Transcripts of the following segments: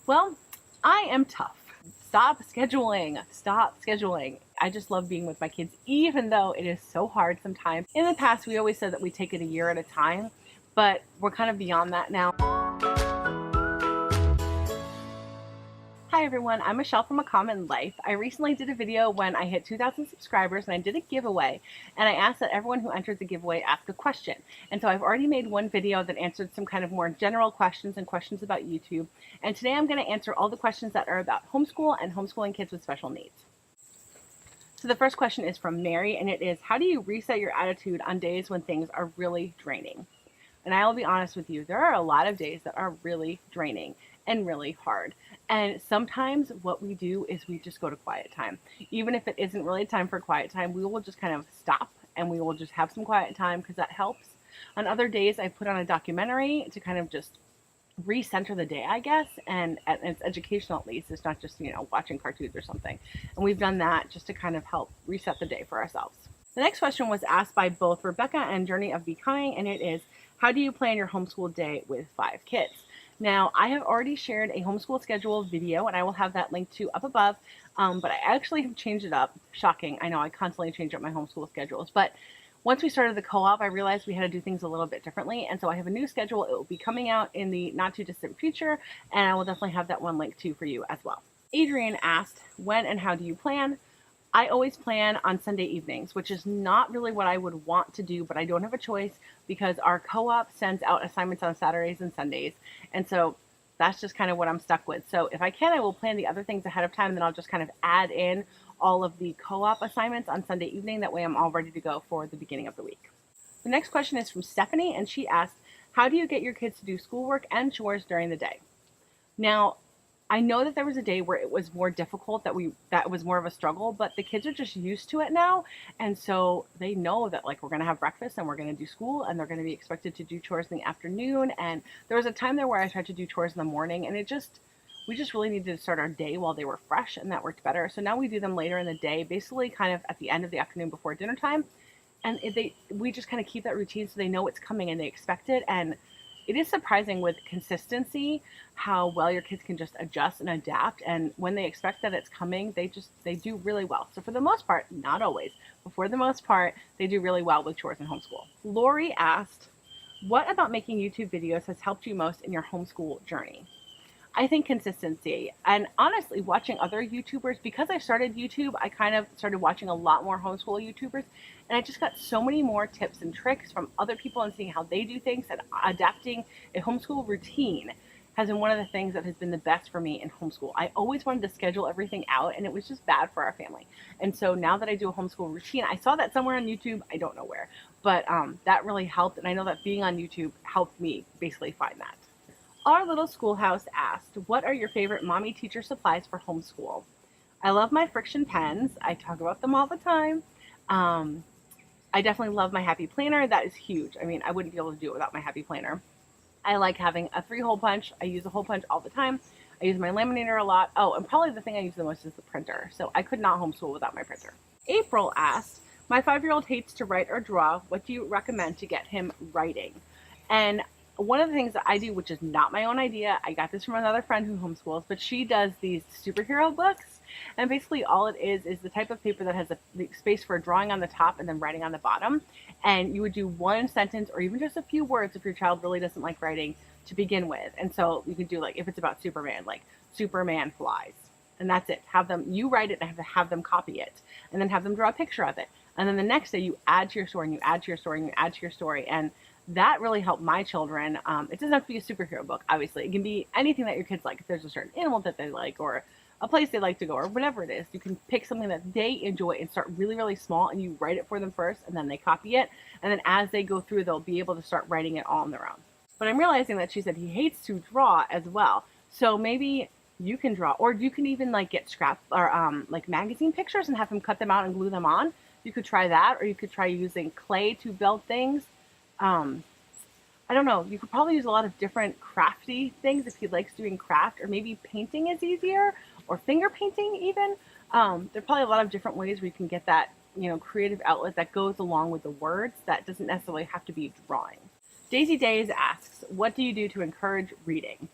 Well, I am tough. Stop scheduling. Stop scheduling. I just love being with my kids, even though it is so hard sometimes. In the past, we always said that we take it a year at a time, but we're kind of beyond that now. Hi everyone, I'm Michelle from A Common Life. I recently did a video when I hit 2,000 subscribers and I did a giveaway, and I asked that everyone who entered the giveaway ask a question. And so I've already made one video that answered some kind of more general questions and questions about YouTube. And today I'm going to answer all the questions that are about homeschool and homeschooling kids with special needs. So the first question is from Mary, and it is, how do you reset your attitude on days when things are really draining? And I will be honest with you, there are a lot of days that are really draining and really hard. And sometimes what we do is we just go to quiet time. Even if it isn't really time for quiet time, we will just kind of stop and we will just have some quiet time because that helps. On other days, I put on a documentary to kind of just recenter the day, I guess, and it's educational at least. It's not just, watching cartoons or something. And we've done that just to kind of help reset the day for ourselves. The next question was asked by both Rebecca and Journey of Becoming, and it is, how do you plan your homeschool day with 5 kids? Now, I have already shared a homeschool schedule video, and I will have that linked to up above, but I actually have changed it up. Shocking. I know I constantly change up my homeschool schedules, but once we started the co-op, I realized we had to do things a little bit differently, and so I have a new schedule. It will be coming out in the not too distant future, and I will definitely have that one linked too for you as well. Adrian asked, when and how do you plan? I always plan on Sunday evenings, which is not really what I would want to do, but I don't have a choice because our co-op sends out assignments on Saturdays and Sundays. And so that's just kind of what I'm stuck with. So if I can, I will plan the other things ahead of time, and then I'll just kind of add in all of the co-op assignments on Sunday evening. That way I'm all ready to go for the beginning of the week. The next question is from Stephanie, and she asked, how do you get your kids to do schoolwork and chores during the day? Now, I know that there was a day where it was more difficult, that was more of a struggle, but the kids are just used to it now. And so they know that we're going to have breakfast and we're going to do school and they're going to be expected to do chores in the afternoon. And there was a time there where I tried to do chores in the morning, and we just really needed to start our day while they were fresh, and that worked better. So now we do them later in the day, basically kind of at the end of the afternoon before dinner time. And we just kind of keep that routine so they know it's coming and they expect it. And it is surprising with consistency how well your kids can just adjust and adapt. And when they expect that it's coming, they do really well. So for the most part, not always, but for the most part, they do really well with chores and homeschool. Lori asked, what about making YouTube videos has helped you most in your homeschool journey? I think consistency, and honestly watching other YouTubers. Because I started YouTube, I kind of started watching a lot more homeschool YouTubers, and I just got so many more tips and tricks from other people and seeing how they do things, and adapting a homeschool routine has been one of the things that has been the best for me in homeschool. I always wanted to schedule everything out, and it was just bad for our family. And so now that I do a homeschool routine, I saw that somewhere on YouTube, I don't know where, but that really helped, and I know that being on YouTube helped me basically find that. Our Little Schoolhouse asked, what are your favorite mommy teacher supplies for homeschool? I love my friction pens. I talk about them all the time. I definitely love my Happy Planner. That is huge. I mean, I wouldn't be able to do it without my Happy Planner. I like having a 3-hole punch. I use a hole punch all the time. I use my laminator a lot. Oh, and probably the thing I use the most is the printer. So I could not homeschool without my printer. April asked, my 5-year-old hates to write or draw. What do you recommend to get him writing? And one of the things that I do, which is not my own idea, I got this from another friend who homeschools, but she does these superhero books. And basically all it is the type of paper that has the space for drawing on the top and then writing on the bottom. And you would do one sentence or even just a few words if your child really doesn't like writing to begin with. And so you could do, if it's about Superman, like Superman flies. And that's it. You write it and have them copy it. And then have them draw a picture of it. And then the next day you add to your story and you add to your story and you add to your story. And that really helped my children. It doesn't have to be a superhero book, obviously. It can be anything that your kids like. If there's a certain animal that they like or a place they like to go or whatever it is, you can pick something that they enjoy and start really, really small, and you write it for them first and then they copy it. And then as they go through, they'll be able to start writing it all on their own. But I'm realizing that she said he hates to draw as well. So maybe you can draw, or you can even get scrap or magazine pictures and have him cut them out and glue them on. You could try that, or you could try using clay to build things. I don't know, you could probably use a lot of different crafty things if he likes doing craft, or maybe painting is easier, or finger painting even. There's probably a lot of different ways where you can get that, creative outlet that goes along with the words that doesn't necessarily have to be drawing. Daisy Days asks, what do you do to encourage reading?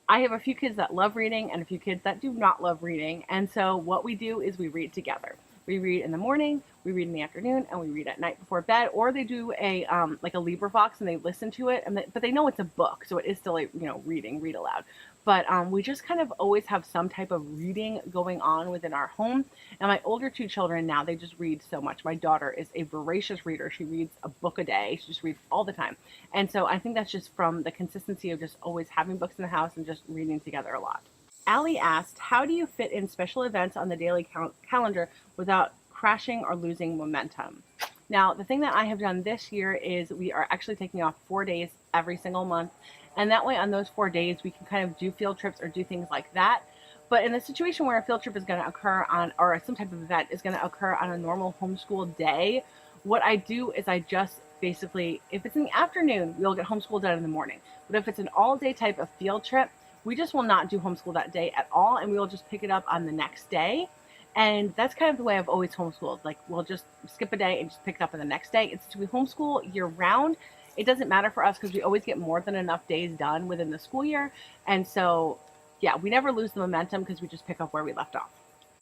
I have a few kids that love reading and a few kids that do not love reading. And so what we do is we read together. We read in the morning, we read in the afternoon, and we read at night before bed. Or they do a like a LibriVox and they listen to it, but they know it's a book, so it is still a read aloud. But we just kind of always have some type of reading going on within our home. And my older two children now, they just read so much. My daughter is a voracious reader. She reads a book a day. She just reads all the time. And so I think that's just from the consistency of just always having books in the house and just reading together a lot. Allie asked, how do you fit in special events on the daily calendar without crashing or losing momentum? Now, the thing that I have done this year is we are actually taking off 4 days every single month. And that way on those 4 days, we can kind of do field trips or do things like that. But in a situation where a field trip is going to occur on, or some type of event is going to occur on a normal homeschool day, what I do is I just basically, if it's in the afternoon, we'll get homeschool done in the morning. But if it's an all day type of field trip, we just will not do homeschool that day at all. And we will just pick it up on the next day. And that's kind of the way I've always homeschooled. Like we'll just skip a day and just pick it up on the next day. It's we homeschool year round. It doesn't matter for us because we always get more than enough days done within the school year. And so, yeah, we never lose the momentum because we just pick up where we left off.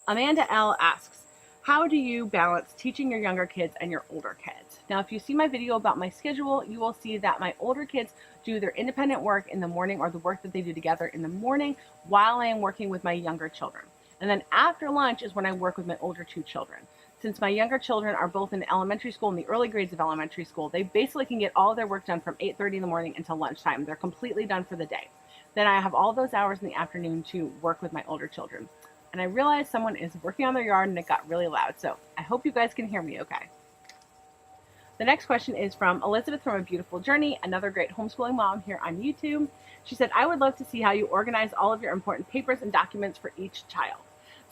Amanda L asks, how do you balance teaching your younger kids and your older kids? Now, if you see my video about my schedule, you will see that my older kids do their independent work in the morning, or the work that they do together in the morning, while I am working with my younger children. And then after lunch is when I work with my older two children. Since my younger children are both in elementary school, in the early grades of elementary school, they basically can get all their work done from 8:30 in the morning until lunchtime. They're completely done for the day. Then I have all those hours in the afternoon to work with my older children. And I realized someone is working on their yard and it got really loud. So I hope you guys can hear me okay. The next question is from Elizabeth from A Beautiful Journey, another great homeschooling mom here on YouTube. She said, I would love to see how you organize all of your important papers and documents for each child.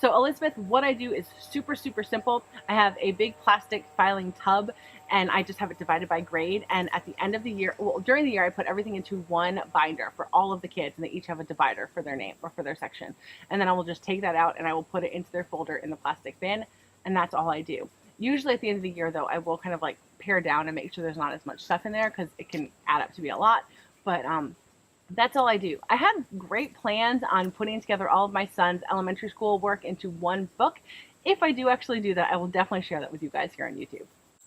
So Elizabeth, what I do is super, super simple. I have a big plastic filing tub and I just have it divided by grade. And at the end of the year, well, during the year, I put everything into one binder for all of the kids, and they each have a divider for their name or for their section. And then I will just take that out and I will put it into their folder in the plastic bin. And that's all I do. Usually at the end of the year though, I will kind of like pare down and make sure there's not as much stuff in there because it can add up to be a lot. But that's all I do. I have great plans on putting together all of my son's elementary school work into one book. If I do actually do that, I will definitely share that with you guys here on YouTube.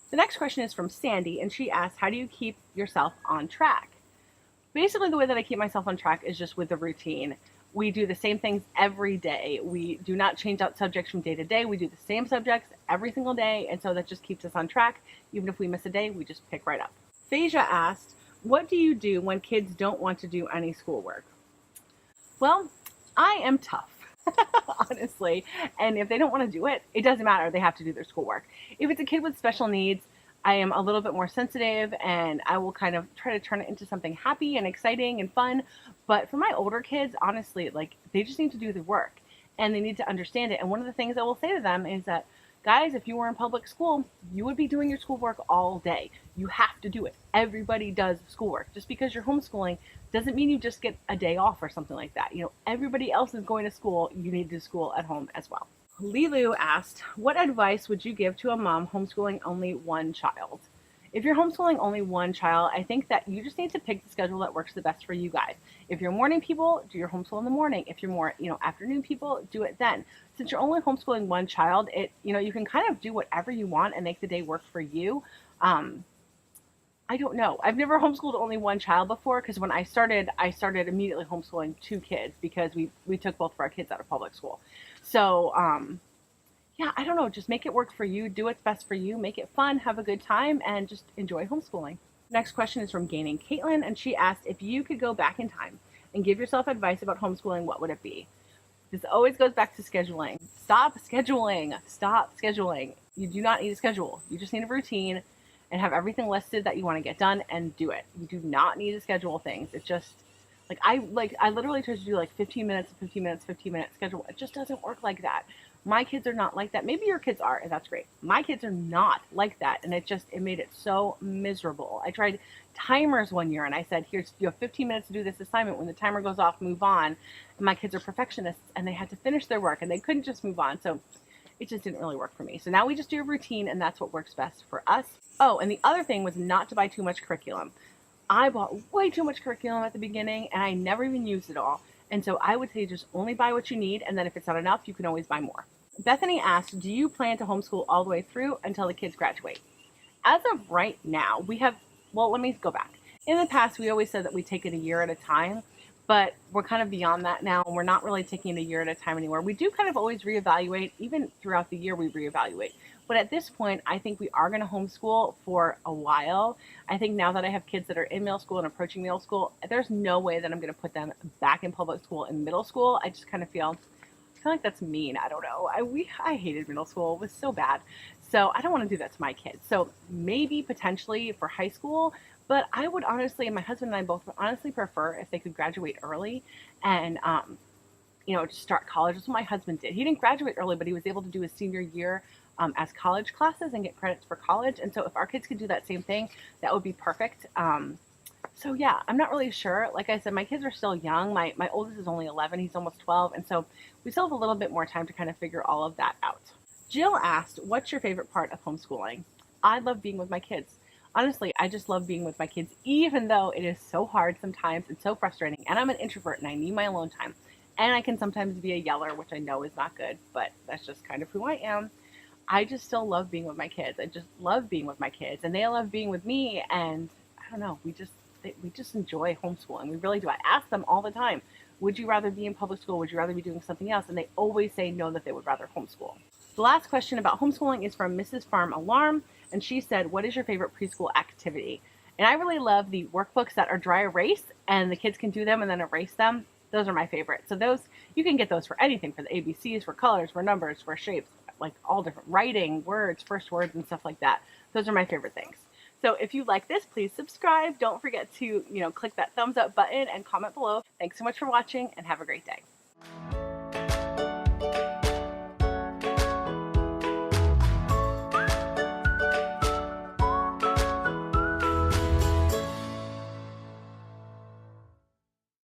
The next question is from Sandy, and she asks, how do you keep yourself on track? Basically, the way that I keep myself on track is just with the routine. We do the same things every day. We do not change out subjects from day to day. We do the same subjects every single day, and so that just keeps us on track. Even if we miss a day, we just pick right up. Phasia asked, what do you do when kids don't want to do any schoolwork? Well, I am tough, honestly. And if they don't want to do it, it doesn't matter. They have to do their schoolwork. If it's a kid with special needs, I am a little bit more sensitive and I will kind of try to turn it into something happy and exciting and fun. But for my older kids, honestly, like they just need to do the work and they need to understand it. And one of the things I will say to them is that, guys, if you were in public school, you would be doing your schoolwork all day. You have to do it. Everybody does schoolwork. Just because you're homeschooling doesn't mean you just get a day off or something like that. You know, everybody else is going to school. You need to do school at home as well. Lilu asked, what advice would you give to a mom homeschooling only one child? If you're homeschooling only one child, I think that you just need to pick the schedule that works the best for you guys. If you're morning people, do your homeschool in the morning. If you're more, afternoon people, do it then. Since you're only homeschooling one child, you can kind of do whatever you want and make the day work for you. I don't know. I've never homeschooled only one child before because when I started immediately homeschooling 2 kids because we took both of our kids out of public school. So, yeah, I don't know. Just make it work for you. Do what's best for you. Make it fun. Have a good time and just enjoy homeschooling. Next question is from Gaining Caitlin, and she asked, if you could go back in time and give yourself advice about homeschooling, what would it be? This always goes back to scheduling. Stop scheduling. Stop scheduling. You do not need a schedule. You just need a routine and have everything listed that you want to get done and do it. You do not need to schedule things. It's just I literally try to do 15 minutes, 15 minutes, 15 minute schedule. It just doesn't work like that. My kids are not like that. Maybe your kids are, and that's great. My kids are not like that, and it made it so miserable. I tried timers one year, and I said, you have 15 minutes to do this assignment. When the timer goes off, move on. And my kids are perfectionists, and they had to finish their work, and they couldn't just move on. So it just didn't really work for me. So now we just do a routine, and that's what works best for us. Oh, and the other thing was not to buy too much curriculum. I bought way too much curriculum at the beginning, and I never even used it all. And so I would say just only buy what you need, and then if it's not enough, you can always buy more. Bethany asked, do you plan to homeschool all the way through until the kids graduate? As of right now, we have, well, let me go back. In the past, we always said that we take it a year at a time, but we're kind of beyond that now, and we're not really taking it a year at a time anymore. We do kind of always reevaluate. Even throughout the year, we reevaluate. But at this point, I think we are going to homeschool for a while. I think now that I have kids that are in middle school and approaching middle school, there's no way that I'm going to put them back in public school in middle school. I just kind of feel like that's mean. I don't know. I hated middle school. It was so bad. So I don't want to do that to my kids. So maybe potentially for high school, but I would honestly, and my husband and I both would honestly prefer if they could graduate early and, just start college. That's what my husband did. He didn't graduate early, but he was able to do his senior year as college classes and get credits for college. And so if our kids could do that same thing, that would be perfect. So yeah, I'm not really sure. Like I said, my kids are still young. My oldest is only 11. He's almost 12. And so we still have a little bit more time to kind of figure all of that out. Jill asked, what's your favorite part of homeschooling? I love being with my kids. Honestly, I just love being with my kids, even though it is so hard sometimes and so frustrating. And I'm an introvert and I need my alone time. And I can sometimes be a yeller, which I know is not good, but that's just kind of who I am. I just still love being with my kids. I just love being with my kids, and they love being with me. And I don't know, we just enjoy homeschooling. We really do. I ask them all the time, would you rather be in public school? Would you rather be doing something else? And they always say no, that they would rather homeschool. The last question about homeschooling is from Mrs. Farm Alarm, and she said, what is your favorite preschool activity? And I really love the workbooks that are dry erase, and the kids can do them and then erase them. Those are my favorite. So those, you can get those for anything, for the ABCs, for colors, for numbers, for shapes, like all different writing, words, first words, and stuff like that. Those are my favorite things. So if you like this, please subscribe. Don't forget to, click that thumbs up button and comment below. Thanks so much for watching, and have a great day.